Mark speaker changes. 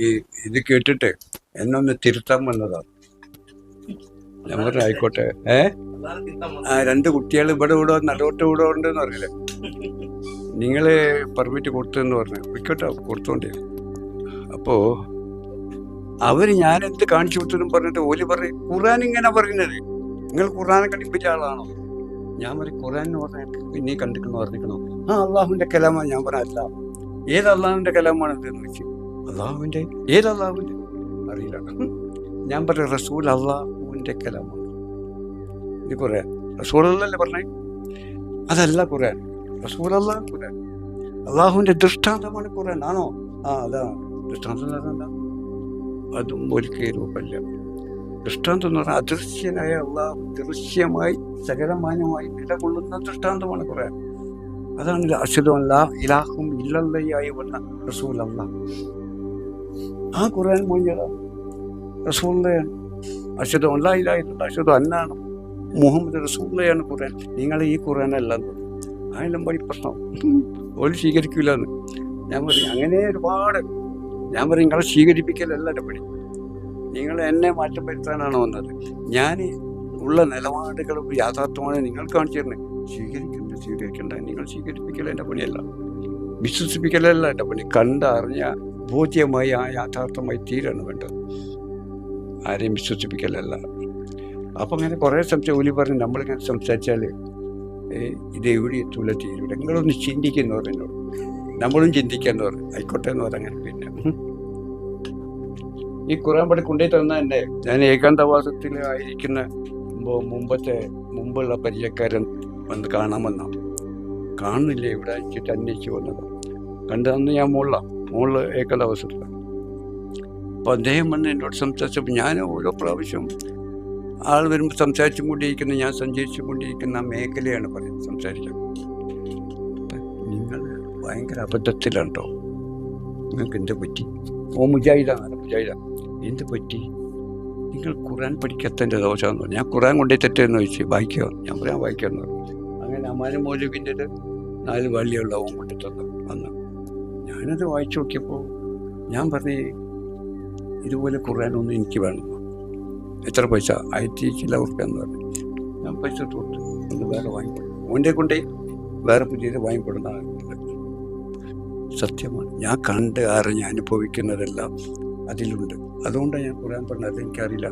Speaker 1: ഈ ഇത് കേട്ടിട്ട് എന്നെ ഒന്ന് തിരുത്താൻ വന്നതാണ്. ഞാൻ പറഞ്ഞു ആയിക്കോട്ടെ. രണ്ട് കുട്ടികൾ ഇവിടെ നടുവോട്ട് ഇവിടെ ഉണ്ടെന്ന് പറഞ്ഞില്ലേ, നിങ്ങള് പെർമിറ്റ് കൊടുത്തെന്ന് പറഞ്ഞു. വിക്കോട്ടെ, കൊടുത്തോണ്ടേ. അപ്പോ അവര് ഞാൻ എന്ത് കാണിച്ചു കൊടുത്തെന്നും പറഞ്ഞിട്ട് ഓല് പറയും ഖുർആൻ ഇങ്ങനെ പറയുന്നത്, നിങ്ങൾ ഖുർആനെ കണ്ടിപ്പിച്ച ആളാണോ? ഞാൻ പറയും ഖുർആൻ എന്ന് പറഞ്ഞാൽ പിന്നെ പറഞ്ഞിരിക്കണോ? അള്ളാഹുവിന്റെ കലാമാണ്. ഞാൻ പറഞ്ഞല്ല, ഏത് അള്ളാഹുവിന്റെ കലാമാണ് ഇതെന്ന് വെച്ച്. അള്ളാഹുവിന്റെ ഏത് അള്ളാഹുവിന്റെ അറിയില്ല. ഞാൻ പറയും റസൂൽ അള്ളാഹുവിന്റെ കലാമാണ്. ഇത് ഖുർആൻ റസൂൽ അല്ലേ പറഞ്ഞേ? അതല്ല ഖുർആൻ. റസൂൽ അള്ളാഹ് ഖുർആൻ അള്ളാഹുവിന്റെ ദൃഷ്ടാന്തമാണ് ഖുർആൻ. ആണോ? അതാണ് ദൃഷ്ടാന്തം. അതും ഒരിക്കലും രൂപമല്ല. ദൃഷ്ടാന്തം എന്ന് പറഞ്ഞാൽ അദൃശ്യനായ അള്ളാഹു ദൃശ്യമായി സകലമാനമായി നിലകൊള്ളുന്ന ദൃഷ്ടാന്തമാണ് ഖുർആൻ. അതാണ് അശ്ഹദു അല്ലാ ഇലാഹും ഇല്ലല്ലാഹി വന്ന റസൂൽ അല്ലാഹ്. ആ ഖുർആൻ മൊഴിഞ്ഞതാണ് റസൂലുള്ളയാണ്. അശ്ഹദു അല്ലാ ഇലാഹ ഇല്ലല്ലാഹ് അശ്ഹദു അന്നാണ് മുഹമ്മദ് റസൂലുള്ളയാണ് ഖുർആൻ. നിങ്ങൾ ഈ ഖുർആൻ അല്ലാന്ന് ആയാലും പണി പ്രശ്നം ഒരു സ്വീകരിക്കില്ലെന്ന് ഞാൻ പറയും. അങ്ങനെ ഒരുപാട് ഞാൻ പറയും നിങ്ങളെ സ്വീകരിപ്പിക്കലല്ല എൻ്റെ പണി. നിങ്ങൾ എന്നെ മാറ്റം വരുത്താനാണ് വന്നത്. ഞാൻ ഉള്ള നിലപാടുകളും യാഥാർത്ഥ്യമാണ് നിങ്ങൾ കാണിച്ചു തരുന്നത്. സ്വീകരിക്കണ്ട നിങ്ങൾ സ്വീകരിപ്പിക്കൽ എൻ്റെ പണിയല്ല, വിശ്വസിപ്പിക്കലല്ല എൻ്റെ പണി. കണ്ടറിഞ്ഞ ബോധ്യമായി ആ യാഥാർത്ഥ്യമായി തീരാണ് വേണ്ടത്, ആരെയും വിശ്വസിപ്പിക്കലല്ല. അപ്പം അങ്ങനെ കുറേ ഒലി പറഞ്ഞ് നമ്മളിങ്ങനെ സംസാരിച്ചാൽ ഇത് എവിടെ എത്തൂല, തീരൂല. നിങ്ങളൊന്ന് ചിന്തിക്കുന്നു എന്നോട്, നമ്മളും ചിന്തിക്കാന്ന് പറഞ്ഞു. ആയിക്കോട്ടെ എന്ന് പറഞ്ഞങ്ങനെ. പിന്നെ ഈ ഖുർആൻ പടി കൊണ്ടുപോയി തന്ന തന്നെ ഞാൻ ഏകാന്തവാസത്തിൽ ആയിരിക്കുന്ന മുമ്പുള്ള പരിചയക്കാരൻ വന്ന് കാണാമെന്ന കാണുന്നില്ല ഇവിടെ അയച്ചിട്ട് അന്വേഷിച്ച് വന്നത്. കണ്ടന്ന് ഞാൻ മുകളിൽ ഏകാന്തവാസത്തിലാണ്. അപ്പോൾ അദ്ദേഹം വന്ന് എന്നോട് സംസാരിച്ചപ്പോൾ ഞാൻ ഓരോ പ്രാവശ്യം ആൾ വരുമ്പോൾ സംസാരിച്ചും കൊണ്ടിരിക്കുന്ന, ഞാൻ സഞ്ചരിച്ചു കൊണ്ടിരിക്കുന്ന മേഖലയാണ് പറയുന്നത് സംസാരിക്കാൻ. നിങ്ങൾ ഭയങ്കര അബദ്ധത്തിലുണ്ടോ? നിങ്ങൾക്ക് എന്ത് പറ്റി? മുജാഹിദാണ്. എന്ത് പറ്റി? നിങ്ങൾ ഖുർആൻ പഠിക്കാത്തതിൻ്റെ ദോഷമാണെന്ന് പറഞ്ഞു. ഞാൻ ഖുർആൻ കൊണ്ടുപോയി തെറ്റെന്ന് ചോദിച്ചു. വായിക്കുക? ഞാൻ പറയാൻ വായിക്കാമെന്ന് പറഞ്ഞു. അങ്ങനെ അമാനും മൗലവിൻ്റെ 4 വള്ളിയുള്ള ഓൻ കൊണ്ടു തന്നു വന്ന്. ഞാനത് വായിച്ചു നോക്കിയപ്പോൾ ഞാൻ പറഞ്ഞു ഇതുപോലെ ഖുർആനൊന്നും എനിക്ക് വേണം. എത്ര പൈസ? 1000 ചില ഉറുപ്പ്യ എന്ന് പറഞ്ഞു. ഞാൻ പൈസ കൊടുത്തു. ഒന്ന് വേറെ വാങ്ങിക്കൊടുത്തു. ഓൻ്റെ കൊണ്ടേ വേറെ പുതിയത് വാങ്ങിക്കൊടുത്താണ്. സത്യമാണ്, ഞാൻ കണ്ട് അറിഞ്ഞ് അനുഭവിക്കുന്നതെല്ലാം അതിലുണ്ട്. അതുകൊണ്ടാണ് ഞാൻ ഖുർആൻ പറഞ്ഞത്. എനിക്കറിയില്ല.